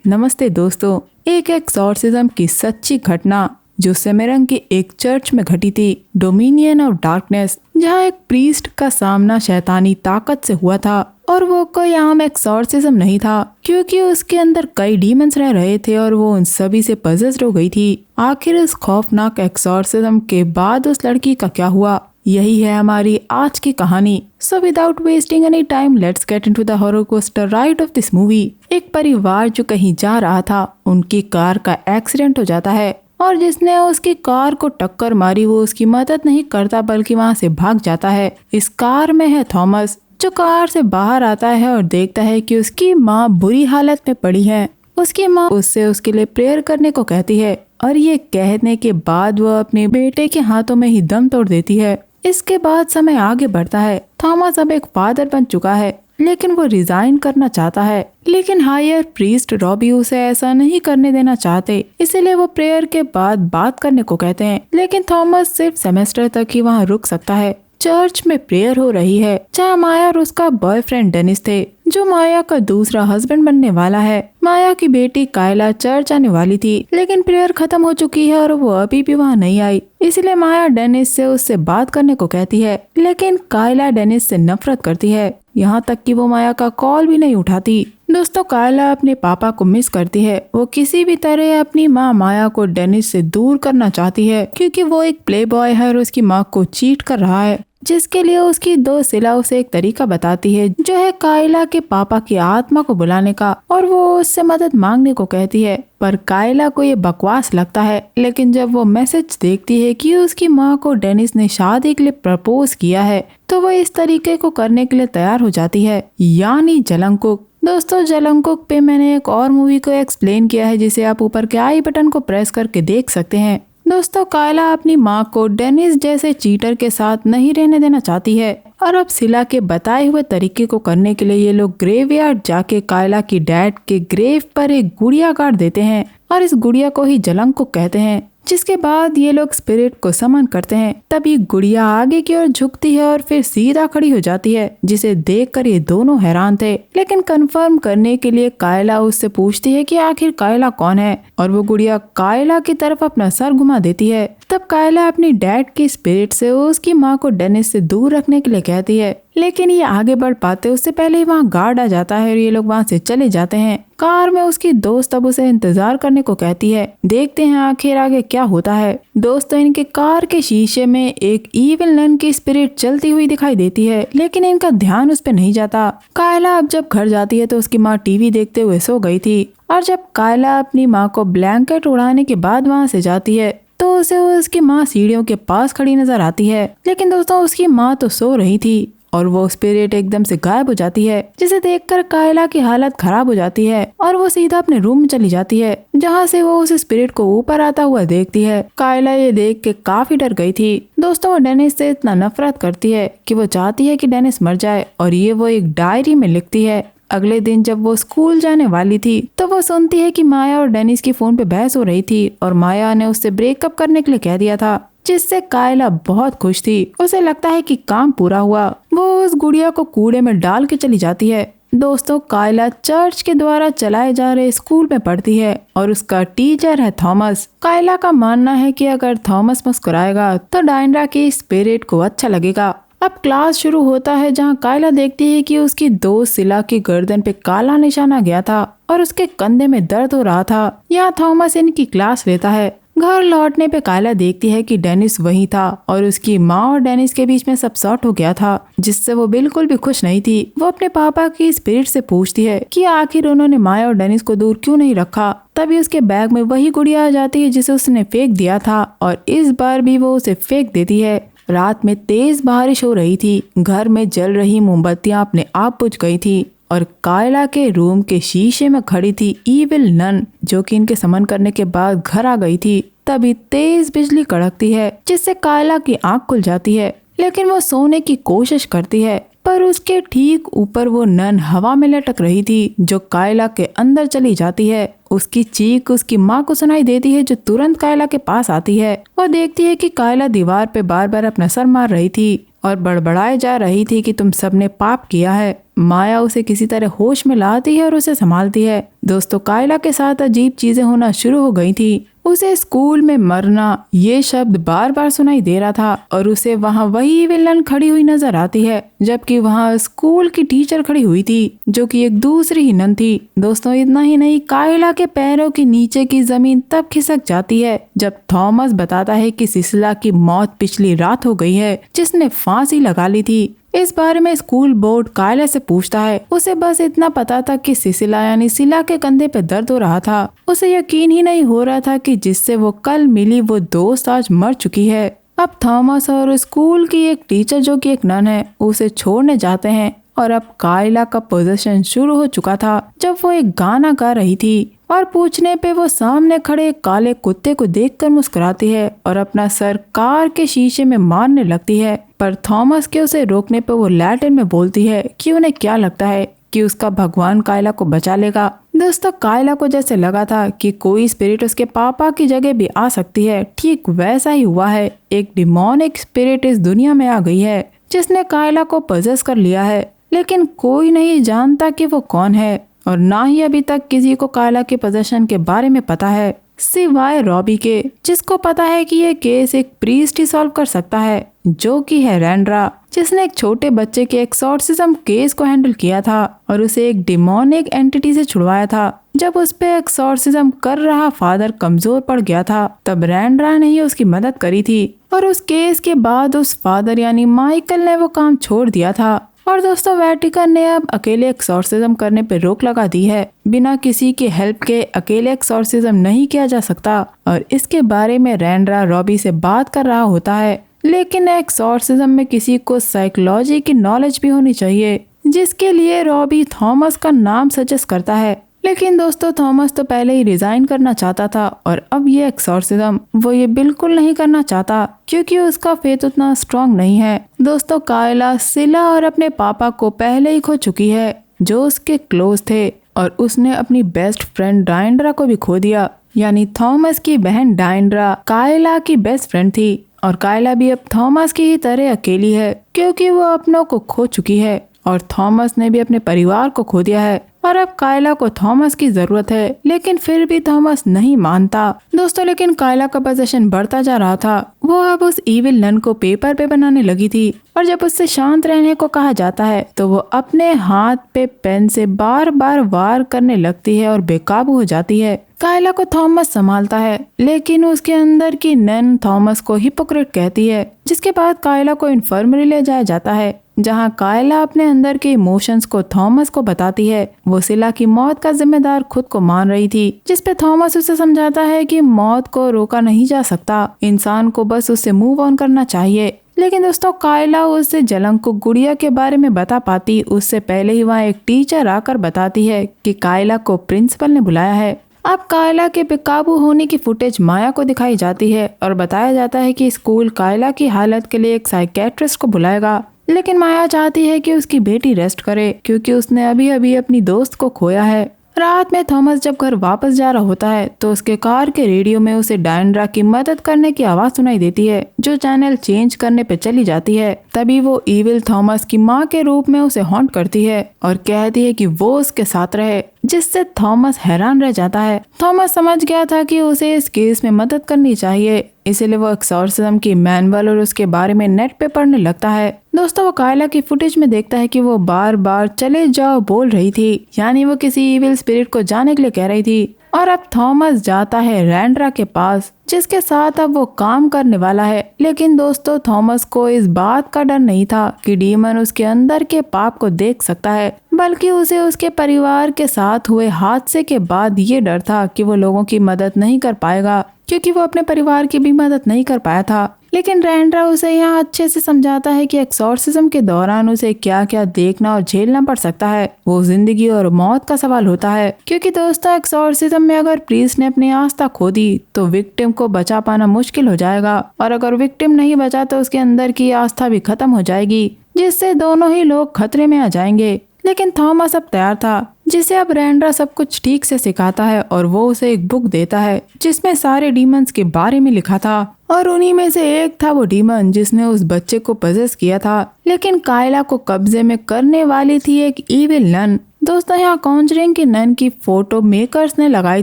नमस्ते दोस्तों। एक एक्सॉर्सिज्म की सच्ची घटना जो सेमेरंग की एक चर्च में घटी थी, डोमिनियन ऑफ डार्कनेस, जहां एक प्रीस्ट का सामना शैतानी ताकत से हुआ था। और वो कोई आम एक्सॉर्सिज्म नहीं था, क्योंकि उसके अंदर कई डीमंस रह रहे थे और वो उन सभी से पजेस्ड हो गई थी। आखिर इस खौफनाक एक्सॉर्सिज्म के बाद उस लड़की का क्या हुआ, यही है हमारी आज की कहानी। So without wasting any time, let's get into the horror coaster ride of this movie. एक परिवार जो कहीं जा रहा था, उनकी कार का एक्सीडेंट हो जाता है और जिसने उसकी कार को टक्कर मारी वो उसकी मदद नहीं करता बल्कि वहाँ से भाग जाता है। इस कार में है थॉमस, जो कार से बाहर आता है और देखता है कि उसकी माँ बुरी हालत में पड़ी है। उसकी माँ उससे उसके लिए प्रेयर करने को कहती है और ये कहने के बाद वो अपने बेटे के हाथों में ही दम तोड़ देती है। इसके बाद समय आगे बढ़ता है। थॉमस अब एक फादर बन चुका है, लेकिन वो रिजाइन करना चाहता है, लेकिन हायर प्रीस्ट रॉबी उसे ऐसा नहीं करने देना चाहते, इसलिए वो प्रेयर के बाद बात करने को कहते हैं। लेकिन थॉमस सिर्फ सेमेस्टर तक ही वहाँ रुक सकता है। चर्च में प्रेयर हो रही है, जहाँ माया और उसका बॉयफ्रेंड डेनिस थे, जो माया का दूसरा हस्बैंड बनने वाला है। माया की बेटी कायला चर्च आने वाली थी, लेकिन प्रेयर खत्म हो चुकी है और वो अभी भी वहाँ नहीं आई। इसलिए माया डेनिस से उससे बात करने को कहती है, लेकिन कायला डेनिस से नफरत करती है, यहाँ तक कि वो माया का कॉल भी नहीं उठाती। दोस्तों, कायला अपने पापा को मिस करती है। वो किसी भी तरह अपनी माँ माया को डेनिस से दूर करना चाहती है, क्योंकि वो एक प्ले बॉय है और उसकी माँ को चीट कर रहा है, जिसके लिए उसकी दोस्त सिला उसे एक तरीका बताती है, जो है कायला के पापा की आत्मा को बुलाने का, और वो उससे मदद मांगने को कहती है। पर कायला को ये बकवास लगता है, लेकिन जब वो मैसेज देखती है कि उसकी माँ को डेनिस ने शादी के लिए प्रपोज किया है, तो वो इस तरीके को करने के लिए तैयार हो जाती है, यानी जलंकुक। दोस्तों, जलंकुक पे मैंने एक और मूवी को एक्सप्लेन किया है, जिसे आप ऊपर के आई बटन को प्रेस करके देख सकते हैं। दोस्तों, कायला अपनी माँ को डेनिस जैसे चीटर के साथ नहीं रहने देना चाहती है, और अब सिला के बताए हुए तरीके को करने के लिए ये लोग ग्रेवयार्ड जाके कायला की डैड के ग्रेव पर एक गुड़िया गाड़ देते हैं, और इस गुड़िया को ही जलंकुक कहते हैं। जिसके बाद ये लोग स्पिरिट को समन करते हैं। तभी गुड़िया आगे की ओर झुकती है और फिर सीधा खड़ी हो जाती है, जिसे देखकर ये दोनों हैरान थे। लेकिन कंफर्म करने के लिए कायला उससे पूछती है कि आखिर कायला कौन है, और वो गुड़िया कायला की तरफ अपना सर घुमा देती है। तब कायला अपनी डैड की स्पिरिट से उसकी माँ को डेनिस से दूर रखने के लिए कहती है, लेकिन ये आगे बढ़ पाते उससे पहले ही वहाँ गार्ड आ जाता है और ये लोग वहाँ से चले जाते हैं। कार में उसकी दोस्त अब उसे इंतजार करने को कहती है। देखते हैं आखिर आगे क्या होता है। दोस्तों, इनके कार के शीशे में एक इविल नन की स्पिरिट चलती हुई दिखाई देती है, लेकिन इनका ध्यान उस पर नहीं जाता। कायला अब जब घर जाती है तो उसकी माँ टीवी देखते हुए सो गई थी, और जब कायला अपनी माँ को ब्लैंकेट उड़ाने के बाद वहाँ से जाती है तो उसे उसकी माँ सीढ़ियों के पास खड़ी नजर आती है। लेकिन दोस्तों, उसकी माँ तो सो रही थी और वो स्पिरिट एकदम से गायब हो जाती है, जिसे देखकर कायला की हालत खराब हो जाती है और वो सीधा अपने रूम में चली जाती है, जहाँ से वो उस स्पिरिट को ऊपर आता हुआ देखती है। कायला ये देख के काफी डर गई थी। दोस्तों, वो डेनिस से इतना नफरत करती है कि वो चाहती है कि डेनिस मर जाए, और ये वो एक डायरी में लिखती है। अगले दिन जब वो स्कूल जाने वाली थी तो वो सुनती है कि माया और डेनिस की फोन पे बहस हो रही थी, और माया ने उससे ब्रेकअप करने के लिए कह दिया था, जिससे कायला बहुत खुश थी। उसे लगता है कि काम पूरा हुआ। वो उस गुड़िया को कूड़े में डाल के चली जाती है। दोस्तों, कायला चर्च के द्वारा चलाए जा रहे स्कूल में पढ़ती है और उसका टीचर है थॉमस। कायला का मानना है कि अगर थॉमस मुस्कुराएगा तो डायना की स्पिरिट को अच्छा लगेगा। अब क्लास शुरू होता है, जहाँ कायला देखती है कि उसकी दोस्त सिला की गर्दन पे काला निशान आ गया था और उसके कंधे में दर्द हो रहा था। यहाँ थॉमस इनकी क्लास लेता है। घर लौटने पे कायला देखती है कि डेनिस वहीं था और उसकी माँ और डेनिस के बीच में सब सॉर्ट हो गया था, जिससे वो बिल्कुल भी खुश नहीं थी। वो अपने पापा की स्पिरिट से पूछती है कि आखिर उन्होंने माया और डेनिस को दूर क्यों नहीं रखा। तभी उसके बैग में वही गुड़िया आ जाती है जिसे उसने फेंक दिया था, और इस बार भी वो उसे फेंक देती है। रात में तेज बारिश हो रही थी। घर में जल रही मोमबत्तियां अपने आप बुझ गई थी, और कायला के रूम के शीशे में खड़ी थी इविल नन, जो कि इनके समन करने के बाद घर आ गई थी। तभी तेज बिजली कड़कती है, जिससे कायला की आंख खुल जाती है, लेकिन वो सोने की कोशिश करती है, पर उसके ठीक ऊपर वो नन हवा में लटक रही थी, जो कायला के अंदर चली जाती है। उसकी चीख उसकी माँ को सुनाई देती है, जो तुरंत कायला के पास आती है। वो देखती है कि कायला दीवार पे बार बार अपना सर मार रही थी। और बड़बड़ाए जा रही थी कि तुम सबने पाप किया है। माया उसे किसी तरह होश में लाती है और उसे संभालती है। दोस्तों, कायला के साथ अजीब चीजें होना शुरू हो गई थी। उसे स्कूल में मरना ये शब्द बार बार सुनाई दे रहा था और उसे वहाँ वही विलन खड़ी हुई नजर आती है, जबकि वहाँ स्कूल की टीचर खड़ी हुई थी जो कि एक दूसरी ही नन थी। दोस्तों, इतना ही नहीं, कायला के पैरों के नीचे की जमीन तब खिसक जाती है जब थॉमस बताता है कि सिसिला की मौत पिछली रात हो गई है, जिसने फांसी लगा ली थी। इस बारे में स्कूल बोर्ड कायला से पूछता है। उसे बस इतना पता था कि सिसिला यानी सिला के कंधे पे दर्द हो रहा था। उसे यकीन ही नहीं हो रहा था कि जिससे वो कल मिली वो दोस्त आज मर चुकी है। अब थॉमस और स्कूल की एक टीचर जो कि एक नन है उसे छोड़ने जाते हैं और अब कायला का पोजीशन शुरू हो चुका था जब वो एक गाना गा रही थी और पूछने पे वो सामने खड़े काले कुत्ते को देखकर मुस्कुराती है और अपना सर कार के शीशे में मारने लगती है। पर थॉमस के उसे रोकने पे वो लैटिन में बोलती है कि उन्हें क्या लगता है कि उसका भगवान कायला को बचा लेगा। दोस्तों, कायला को जैसे लगा था कि कोई स्पिरिट उसके पापा की जगह भी आ सकती है, ठीक वैसा ही हुआ है। एक डिमोनिक स्पिरिट इस दुनिया में आ गई है जिसने कायला को पजेस कर लिया है, लेकिन कोई नहीं जानता कि वो कौन है और ना ही अभी तक किसी को कायला के पोजेशन के बारे में पता है, सिवाय रॉबी के, जिसको पता है कि ये केस एक प्रीस्ट ही सॉल्व कर सकता है, जो कि है रैंड्रा, जिसने एक छोटे बच्चे के एक्सॉर्सिज्म केस को हैंडल किया था और उसे एक डिमोनिक एंटिटी से छुड़वाया था। जब उस पे एक्सॉर्सिज्म कर रहा फादर कमजोर पड़ गया था, तब रैंड्रा ने ही उसकी मदद करी थी और उस केस के बाद उस फादर यानी माइकल ने वो काम छोड़ दिया था। और दोस्तों, वेटिकन ने अब अकेले एक्सॉर्सिज्म करने पे रोक लगा दी है। बिना किसी की हेल्प के अकेले एक्सॉर्सिज्म नहीं किया जा सकता और इसके बारे में रैंड्रा रॉबी से बात कर रहा होता है। लेकिन एक्सॉर्सिज्म में किसी को साइकोलॉजी की नॉलेज भी होनी चाहिए, जिसके लिए रॉबी थॉमस का नाम सजेस्ट करता है। लेकिन दोस्तों, थॉमस तो पहले ही रिजाइन करना चाहता था और अब ये एक्सॉर्सिज्म वो ये बिल्कुल नहीं करना चाहता क्योंकि उसका फेथ उतना स्ट्रांग नहीं है। दोस्तों, कायला सिला और अपने पापा को पहले ही खो चुकी है जो उसके क्लोज थे और उसने अपनी बेस्ट फ्रेंड डायंड्रा को भी खो दिया। यानी थॉमस की बहन डायंड्रा कायला की बेस्ट फ्रेंड थी और कायला भी अब थॉमस की ही तरह अकेली है क्योंकि वो अपनों को खो चुकी है और थॉमस ने भी अपने परिवार को खो दिया है और अब कायला को थॉमस की जरूरत है। लेकिन फिर भी थॉमस नहीं मानता। दोस्तों, लेकिन कायला का पोजीशन बढ़ता जा रहा था। वो अब उस इविल नन को पेपर पे बनाने लगी थी और जब उससे शांत रहने को कहा जाता है तो वो अपने हाथ पे पेन से बार बार वार करने लगती है और बेकाबू हो जाती है। कायला को थॉमस संभालता है, लेकिन उसके अंदर की नन थॉमस को हिपोक्रेट कहती है, जिसके बाद कायला को इन्फर्मरी ले जाया जाता है जहां कायला अपने अंदर के इमोशंस को थॉमस को बताती है। वो सिला की मौत का जिम्मेदार खुद को मान रही थी, जिसपे थॉमस उसे समझाता है कि मौत को रोका नहीं जा सकता, इंसान को बस उससे मूव ऑन करना चाहिए। लेकिन दोस्तों, कायला उससे जलंग को गुड़िया के बारे में बता पाती उससे पहले ही वहाँ एक टीचर आकर बताती है कि कायला को प्रिंसिपल ने बुलाया है। अब कायला के बेकाबू होने की फुटेज माया को दिखाई जाती है और बताया जाता है कि स्कूल कायला की हालत के लिए एक साइकेट्रिस्ट को बुलाएगा। लेकिन माया चाहती है कि उसकी बेटी रेस्ट करे क्योंकि उसने अभी अभी अपनी दोस्त को खोया है। रात में थॉमस जब घर वापस जा रहा होता है तो उसके कार के रेडियो में उसे डायंड्रा की मदद करने की आवाज सुनाई देती है जो चैनल चेंज करने पे चली जाती है। तभी वो इविल थॉमस की माँ के रूप में उसे हॉन्ट करती है और कहती है कि वो उसके साथ रहे, जिससे थॉमस हैरान रह जाता है। थॉमस समझ गया था कि उसे इस केस में मदद करनी चाहिए, इसीलिए वो एक्सॉर्सिज्म की मैनुअल और उसके बारे में नेट पे पढ़ने लगता है। दोस्तों, वो कायला की फुटेज में देखता है कि वो बार बार चले जाओ बोल रही थी, यानी वो किसी इविल स्पिरिट को जाने के लिए कह रही थी। और अब थॉमस जाता है रैंड्रा के पास, जिसके साथ अब वो काम करने वाला है। लेकिन दोस्तों, थॉमस को इस बात का डर नहीं था कि डीमन उसके अंदर के पाप को देख सकता है, बल्कि उसे उसके परिवार के साथ हुए हादसे के बाद ये डर था कि वो लोगों की मदद नहीं कर पाएगा क्योंकि वो अपने परिवार की भी मदद नहीं कर पाया था। लेकिन रैंड्रा उसे यहाँ अच्छे से समझाता है कि एक्सॉर्सिज्म के दौरान उसे क्या क्या देखना और झेलना पड़ सकता है, वो जिंदगी और मौत का सवाल होता है। क्योंकि दोस्तों, एक्सॉर्सिज्म में अगर प्रीस्ट ने अपनी आस्था खो दी तो विक्टिम को बचा पाना मुश्किल हो जाएगा और अगर विक्टिम नहीं बचा तो उसके अंदर की आस्था भी खत्म हो जाएगी, जिससे दोनों ही लोग खतरे में आ जाएंगे। लेकिन थॉमस अब तैयार था। जिसे अब रेंड्रा सब कुछ ठीक से सिखाता है और वो उसे एक बुक देता है जिसमें सारे डीमंस के बारे में लिखा था और उन्हीं में से एक था वो डीमन जिसने उस बच्चे को पजेस किया था, लेकिन कायला को कब्जे में करने वाली थी एक इविल नन। दोस्तों, यहाँ कॉन्जरिंग की नन की फोटो मेकर्स ने लगाई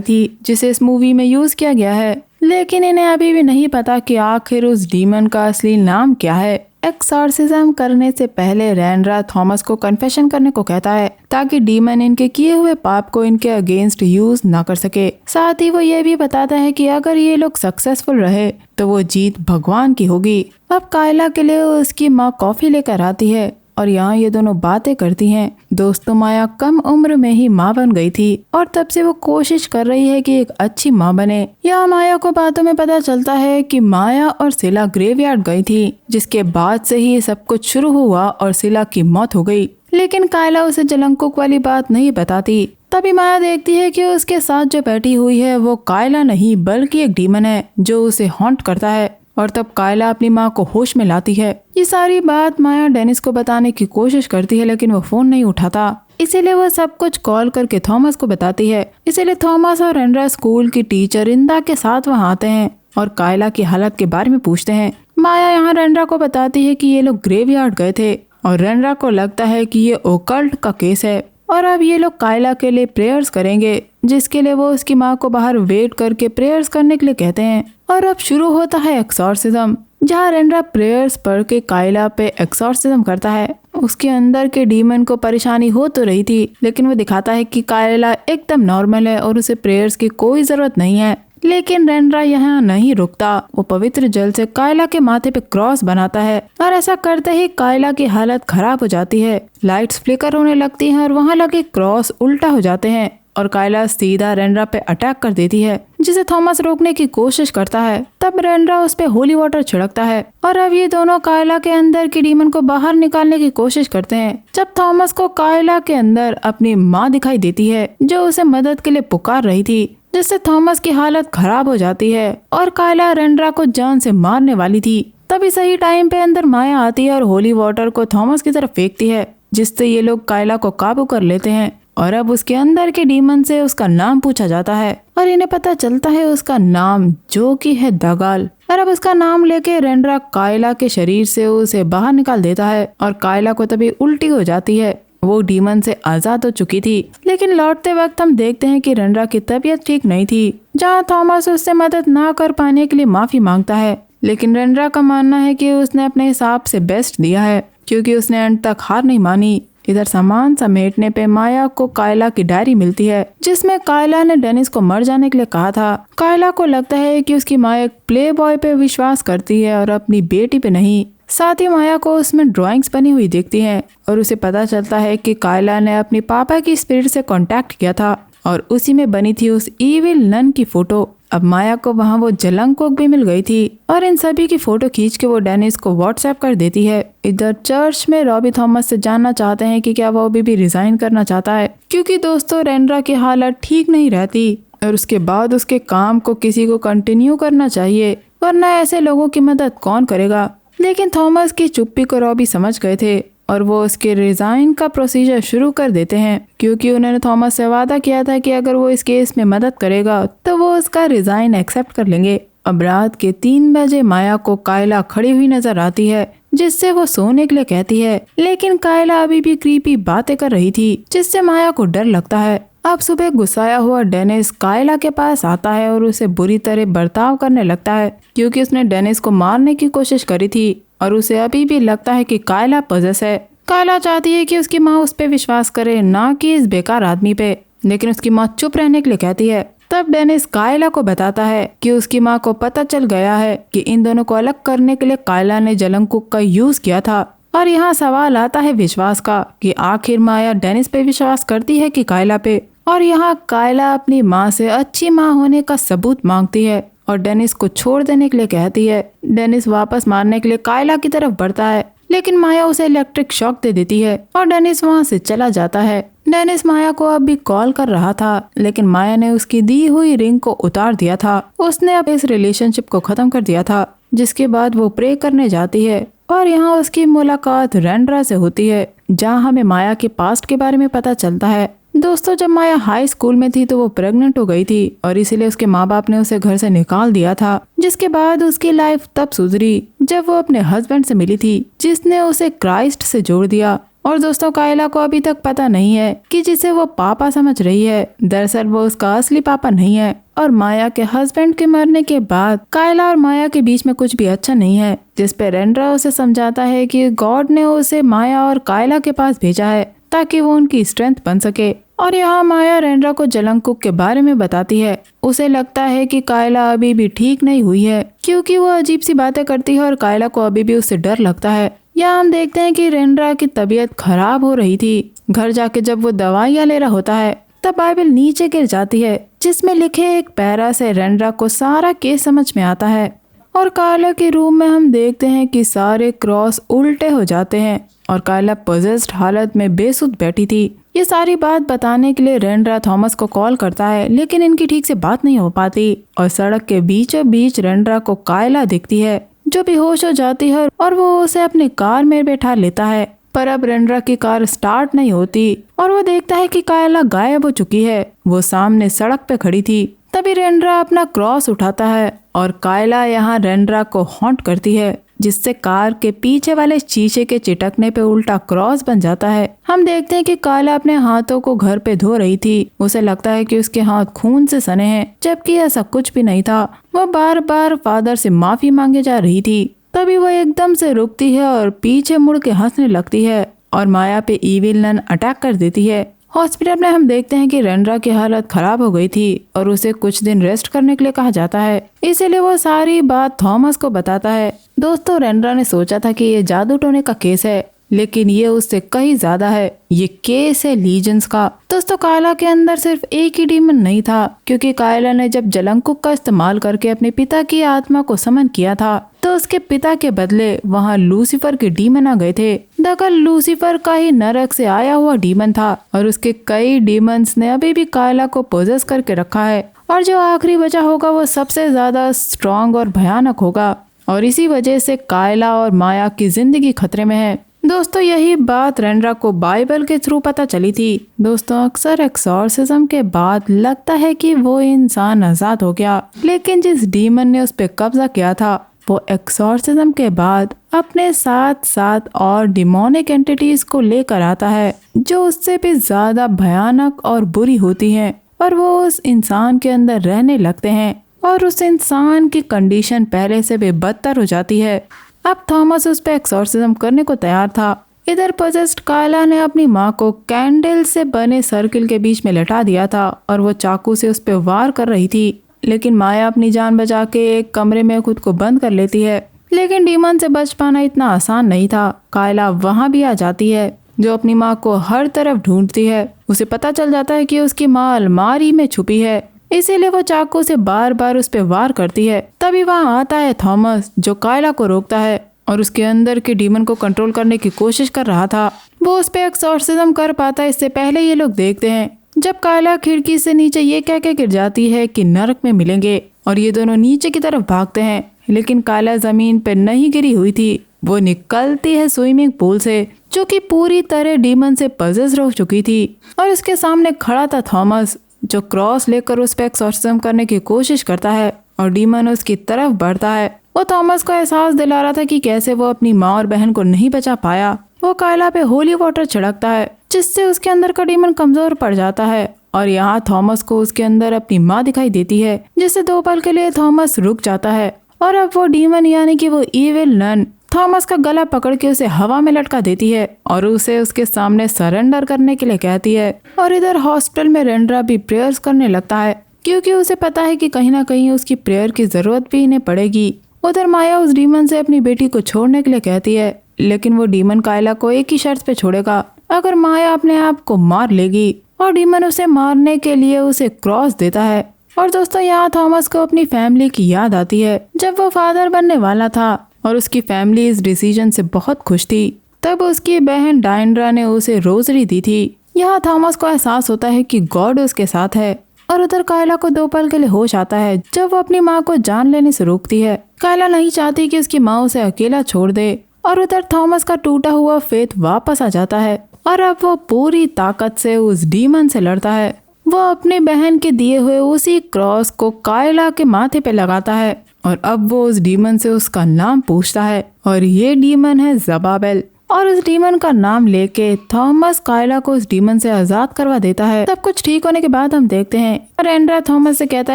थी जिसे इस मूवी में यूज किया गया है, लेकिन इन्हें अभी भी नहीं पता कि आखिर उस डीमन का असली नाम क्या है। एक्सॉर्सिज्म करने से पहले रेंड्रा थॉमस को कन्फेशन करने को कहता है ताकि डीमन इनके किए हुए पाप को इनके अगेंस्ट यूज ना कर सके। साथ ही वो ये भी बताता है कि अगर ये लोग सक्सेसफुल रहे तो वो जीत भगवान की होगी। अब कायला के लिए उसकी माँ कॉफी लेकर आती है और यहाँ ये दोनों बातें करती हैं। दोस्तों, माया कम उम्र में ही माँ बन गई थी और तब से वो कोशिश कर रही है कि एक अच्छी माँ बने। यहाँ माया को बातों में पता चलता है कि माया और सिला ग्रेवयार्ड गई थी, जिसके बाद से ही सब कुछ शुरू हुआ और सिला की मौत हो गई। लेकिन कायला उसे जलंकुक वाली बात नहीं बताती। तभी माया देखती है कि उसके साथ जो बैठी हुई है वो कायला नहीं बल्कि एक डीमन है जो उसे हॉन्ट करता है। और तब कायला अपनी माँ को होश में लाती है। ये सारी बात माया डेनिस को बताने की कोशिश करती है, लेकिन वो फोन नहीं उठाता। इसीलिए वो सब कुछ कॉल करके थॉमस को बताती है। इसीलिए थॉमस और रेंड्रा स्कूल की टीचर इंदा के साथ वहाँ आते हैं और कायला की हालत के बारे में पूछते हैं। माया यहाँ रेंड्रा को बताती है कि ये लोग ग्रेवयार्ड गए थे और रेंड्रा को लगता है कि ये ओकल्ट का केस है और अब ये लोग कायला के लिए प्रेयर्स करेंगे, जिसके लिए वो उसकी माँ को बाहर वेट करके प्रेयर्स करने के लिए कहते हैं। और अब शुरू होता है एक्सॉर्सिज्म, जहाँ रेंड्रा प्रेयर्स पढ़ के कायला पे एक्सॉर्सिज्म करता है। उसके अंदर के डीमन को परेशानी हो तो रही थी, लेकिन वो दिखाता है कि कायला एकदम नॉर्मल है और उसे प्रेयर्स की कोई जरूरत नहीं है। लेकिन रेंड्रा यहाँ नहीं रुकता। वो पवित्र जल से कायला के माथे पे क्रॉस बनाता है और ऐसा करते ही कायला की हालत खराब हो जाती है। लाइट्स फ्लिकर होने लगती हैं और वहाँ लगे क्रॉस उल्टा हो जाते हैं और कायला सीधा रेंड्रा पे अटैक कर देती है, जिसे थॉमस रोकने की कोशिश करता है। तब रेंड्रा उस पे होली वाटर छिड़कता है और अब ये दोनों कायला के अंदर की डीमन को बाहर निकालने की कोशिश करते हैं। जब थॉमस को कायला के अंदर अपनी माँ दिखाई देती है जो उसे मदद के लिए पुकार रही थी, जिससे थॉमस की हालत खराब हो जाती है और कायला रेंड्रा को जान से मारने वाली थी। तभी सही टाइम पे अंदर माया आती है और होली वाटर को थॉमस की तरफ फेंकती है, जिससे ये लोग कायला को काबू कर लेते हैं। और अब उसके अंदर के डीमन से उसका नाम पूछा जाता है और इन्हें पता चलता है उसका नाम, जो कि है दगाल। और अब उसका नाम लेके रेंड्रा कायला के शरीर से उसे बाहर निकाल देता है और कायला को तभी उल्टी हो जाती है। वो डीमन से आजाद हो चुकी थी, लेकिन लौटते वक्त हम देखते हैं कि रेंड्रा की तबीयत ठीक नहीं थी। जहाँ थॉमस उससे मदद ना कर पाने के लिए माफी मांगता है, लेकिन रेंड्रा का मानना है कि उसने अपने हिसाब से बेस्ट दिया है, क्योंकि उसने अंत तक हार नहीं मानी। इधर सामान समेटने पे माया को कायला की डायरी मिलती है, जिसमें कायला ने डेनिस को मर जाने के लिए कहा था। कायला को लगता है कि उसकी माँ एक प्ले बॉय पे विश्वास करती है और अपनी बेटी पे नहीं। साथ ही माया को उसमें ड्राइंग्स बनी हुई दिखती हैं और उसे पता चलता है कि कायला ने अपने पापा की स्पिरिट से कांटेक्ट किया था और उसी में बनी थी उस इविल नन की फोटो। अब माया को वहाँ वो जलंकोक भी मिल गई थी और इन सभी की फोटो खींच के वो डेनिस को व्हाट्सएप कर देती है। इधर चर्च में रॉबी थॉमस से जानना चाहते हैं कि क्या वो अभी भी रिजाइन करना चाहता है, क्योंकि दोस्तों रेंड्रा की हालत ठीक नहीं रहती और उसके बाद उसके काम को किसी को कंटिन्यू करना चाहिए, वरना ऐसे लोगों की मदद कौन करेगा। लेकिन थॉमस की चुप्पी को रॉबी समझ गए थे और वो उसके रिजाइन का प्रोसीजर शुरू कर देते हैं, क्योंकि उन्होंने थॉमस से वादा किया था कि अगर वो इस केस में मदद करेगा तो वो उसका रिजाइन एक्सेप्ट कर लेंगे। अब रात के 3 बजे माया को कायला खड़ी हुई नजर आती है, जिससे वो सोने के लिए कहती है, लेकिन कायला अभी भी क्रीपी बातें कर रही थी, जिससे माया को डर लगता है। अब सुबह गुस्साया हुआ डेनिस कायला के पास आता है और उसे बुरी तरह बर्ताव करने लगता है, क्योंकि उसने डेनिस को मारने की कोशिश करी थी और उसे अभी भी लगता है कि कायला पजेस है। कायला चाहती है कि उसकी माँ उस पे विश्वास करे, ना कि इस बेकार आदमी पे, लेकिन उसकी माँ चुप रहने के लिए कहती है। तब डेनिस कायला को बताता है कि उसकी माँ को पता चल गया है कि इन दोनों को अलग करने के लिए कायला ने जलंकुक का यूज किया था। और यहाँ सवाल आता है विश्वास का कि आखिर माया डेनिस पे विश्वास करती है कि कायला पे। और यहाँ कायला अपनी माँ से अच्छी माँ होने का सबूत मांगती है और डेनिस को छोड़ देने के लिए कहती है। डेनिस वापस मारने के लिए कायला की तरफ बढ़ता है, लेकिन माया उसे इलेक्ट्रिक शॉक दे देती है और डेनिस वहाँ से चला जाता है। डेनिस माया को अब भी कॉल कर रहा था, लेकिन माया ने उसकी दी हुई रिंग को उतार दिया था। उसने अब इस रिलेशनशिप को खत्म कर दिया था, जिसके बाद वो प्रे करने जाती है और यहाँ उसकी मुलाकात रेंड्रा से होती है, जहाँ हमें माया के पास्ट के बारे में पता चलता है। दोस्तों जब माया हाई स्कूल में थी तो वो प्रेग्नेंट हो गई थी और इसीलिए उसके माँ बाप ने उसे घर से निकाल दिया था, जिसके बाद उसकी लाइफ तब सुधरी जब वो अपने हस्बैंड से मिली थी, जिसने उसे क्राइस्ट से जोड़ दिया। और दोस्तों कायला को अभी तक पता नहीं है कि जिसे वो पापा समझ रही है दरअसल वो उसका असली पापा नहीं है। और माया के हस्बैंड के मरने के बाद कायला और माया के बीच में कुछ भी अच्छा नहीं है, जिस पे रेंड्रा उसे समझाता है कि गॉड ने उसे माया और कायला के पास भेजा है ताकि वो उनकी स्ट्रेंथ बन सके। और यहाँ माया रेंड्रा को जलंकुक के बारे में बताती है। उसे लगता है कि कायला अभी भी ठीक नहीं हुई है क्योंकि वो अजीब सी बातें करती है और कायला को अभी भी उससे डर लगता है। यहाँ हम देखते हैं कि रेंड्रा की तबीयत खराब हो रही थी। घर जाके जब वो दवाइयाँ ले रहा होता है तब बाइबल नीचे गिर जाती है जिसमें लिखे एक पैरा से रेंड्रा को सारा केस समझ में आता है। और कायला के रूम में हम देखते हैं कि सारे क्रॉस उल्टे हो जाते हैं और कायला पोजेस्ड हालत में बेसुध बैठी थी। ये सारी बात बताने के लिए रेंड्रा थॉमस को कॉल करता है, लेकिन इनकी ठीक से बात नहीं हो पाती और सड़क के बीचों बीच रेंड्रा को कायला दिखती है जो बेहोश हो जाती है और वो उसे अपनी कार में बैठा लेता है। पर अब रेंड्रा की कार स्टार्ट नहीं होती और वो देखता है कि कायला गायब हो चुकी है। वो सामने सड़क पे खड़ी थी। तभी रेंड्रा अपना क्रॉस उठाता है और कायला यहाँ रेंड्रा को हॉन्ट करती है, जिससे कार के पीछे वाले शीशे के चिटकने पे उल्टा क्रॉस बन जाता है। हम देखते हैं कि कायला अपने हाथों को घर पे धो रही थी। उसे लगता है कि उसके हाथ खून से सने हैं, जबकि ऐसा कुछ भी नहीं था। वो बार बार फादर से माफी मांगे जा रही थी। तभी वो एकदम से रुकती है और पीछे मुड़ के हंसने लगती है और माया पे इविल नन अटैक कर देती है। हॉस्पिटल में हम देखते हैं कि रेंड्रा की हालत खराब हो गई थी और उसे कुछ दिन रेस्ट करने के लिए कहा जाता है। इसीलिए वो सारी बात थॉमस को बताता है। दोस्तों रेंड्रा ने सोचा था कि ये जादू टोने का केस है, लेकिन ये उससे कहीं ज्यादा है। ये केस है लीजेंस का। दोस्तों कायला के अंदर सिर्फ एक ही डीमन नहीं था, क्योंकि कायला ने जब जलंकुक का इस्तेमाल करके अपने पिता की आत्मा को समन किया था तो उसके पिता के बदले वहाँ लूसीफर के डीमन आ गए थे। दरअसल लूसीफर का ही नरक से आया हुआ डीमन था और उसके कई डीमंस ने अभी भी कायला को पोजेस करके रखा है और जो आखिरी बचा होगा वो सबसे ज्यादा स्ट्रॉन्ग और भयानक होगा और इसी वजह से कायला और माया की जिंदगी खतरे में है। दोस्तों यही बात रेंड्रा को बाइबल के थ्रू पता चली थी। दोस्तों अक्सर एक्सॉर्सिज्म के बाद लगता है कि वो इंसान आजाद हो गया, लेकिन जिस डीमन ने उस पर कब्जा किया था वो एक्सॉर्सिज्म के बाद अपने साथ साथ और डिमोनिक एंटिटीज को लेकर आता है जो उससे भी ज्यादा भयानक और बुरी होती हैं और वो उस इंसान के अंदर रहने लगते हैं और उस इंसान की कंडीशन पहले से भी बदतर हो जाती है। अब थॉमस उस पर एक्सॉर्सिज्म करने को तैयार था। इधर पोजेस्ड कायला ने अपनी माँ को कैंडल से बने सर्किल के बीच में लटा दिया था और वो चाकू से उस पर वार कर रही थी, लेकिन माया अपनी जान बचा के एक कमरे में खुद को बंद कर लेती है। लेकिन डीमन से बच पाना इतना आसान नहीं था। कायला वहाँ भी आ जाती है जो अपनी माँ को हर तरफ ढूंढती है। उसे पता चल जाता है कि उसकी माँ अलमारी में छुपी है, इसीलिए वो चाकू से बार बार उस पर वार करती है। तभी वहाँ आता है थॉमस जो कायला को रोकता है और उसके अंदर के डीमन को कंट्रोल करने की कोशिश कर रहा था। वो उस पर एक्सॉर्सिज्म कर पाता इससे पहले ये लोग देखते हैं जब कायला खिड़की से नीचे ये कह के गिर जाती है कि नरक में मिलेंगे और ये दोनों नीचे की तरफ भागते हैं। लेकिन कायला जमीन पर नहीं गिरी हुई थी, वो निकलती है स्विमिंग पूल से जो कि पूरी तरह डीमन से पजेस्ड हो चुकी थी और उसके सामने खड़ा था थॉमस जो क्रॉस लेकर उस पर एक्सॉर्सिज्म करने की कोशिश करता है और डीमन उसकी तरफ बढ़ता है। वो थॉमस को एहसास दिला रहा था कि कैसे वो अपनी माँ और बहन को नहीं बचा पाया। वो कायला पे होली वाटर छिड़कता है जिससे उसके अंदर का डीमन कमजोर पड़ जाता है और यहाँ थॉमस को उसके अंदर अपनी माँ दिखाई देती है, जिससे 2 पल के लिए थॉमस रुक जाता है और अब वो डीमन यानी कि वो इविल नन थॉमस का गला पकड़ के उसे हवा में लटका देती है और उसे उसके सामने सरेंडर करने के लिए कहती है। और इधर हॉस्पिटल में रेंड्रा भी प्रेयर्स करने लगता है क्योंकि उसे पता है कि कहीं ना कहीं उसकी प्रेयर की जरूरत भी इन्हें पड़ेगी। उधर माया उस डीमन से अपनी बेटी को छोड़ने के लिए कहती है, लेकिन वो डीमन कायला को एक ही शर्त पे छोड़ेगा, अगर माया अपने आप को मार लेगी। और डीमन उसे मारने के लिए उसे क्रॉस देता है। और दोस्तों यहाँ थॉमस को अपनी फैमिली की याद आती है जब वो फादर बनने वाला था और उसकी फैमिली इस डिसीजन से बहुत खुश थी। तब उसकी बहन डायंड्रा ने उसे रोजरी दी थी। यहाँ थॉमस को एहसास होता है कि गॉड उसके साथ है। और उधर कायला को 2 पल के लिए होश आता है जब वो अपनी माँ को जान लेने से रोकती है। कायला नहीं चाहती कि उसकी माँ उसे अकेला छोड़ दे और उधर थॉमस का टूटा हुआ फेथ वापस आ जाता है और अब वो पूरी ताकत से उस डीमन से लड़ता है। वो अपनी बहन के दिए हुए उसी क्रॉस को कायला के माथे पे लगाता है और अब वो उस डीमन से उसका नाम पूछता है और ये डीमन है ज़बाबेल। और उस डीमन का नाम लेके थॉमस कायला को उस डीमन से आजाद करवा देता है। सब कुछ ठीक होने के बाद हम देखते हैं रेंड्रा थॉमस से कहता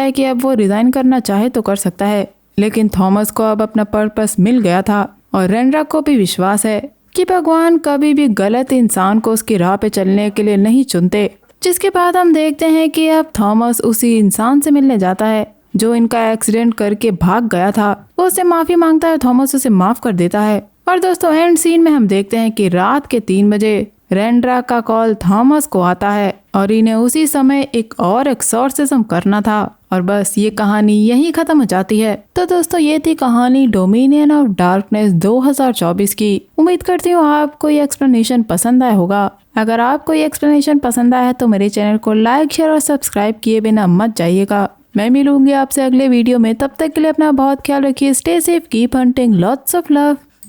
है कि अब वो रिजाइन करना चाहे तो कर सकता है, लेकिन थॉमस को अब अपना पर्पस मिल गया था और रेंड्रा को भी विश्वास है कि भगवान कभी भी गलत इंसान को उसकी राह पे चलने के लिए नहीं चुनते। जिसके बाद हम देखते हैं कि अब थॉमस उसी इंसान से मिलने जाता है जो इनका एक्सीडेंट करके भाग गया था। वो उससे माफी मांगता है, थॉमस उसे माफ कर देता है। और दोस्तों एंड सीन में हम देखते हैं कि रात के 3 बजे रेंड्रा का कॉल थॉमस को आता है और इन्हें उसी समय एक और एक्सॉर्सिज्म करना था और बस ये कहानी यहीं खत्म हो जाती है। तो दोस्तों ये थी कहानी डोमिनियन ऑफ डार्कनेस 2024 की। उम्मीद करती हूँ आपको ये एक्सप्लेनेशन पसंद आया होगा। अगर आपको ये एक्सप्लेनेशन पसंद आया है तो मेरे चैनल को लाइक शेयर और सब्सक्राइब किए बिना मत जाइएगा। मैं मिलूंगी आपसे अगले वीडियो में, तब तक के लिए अपना बहुत ख्याल रखिए। Stay safe, keep hunting, lots of love.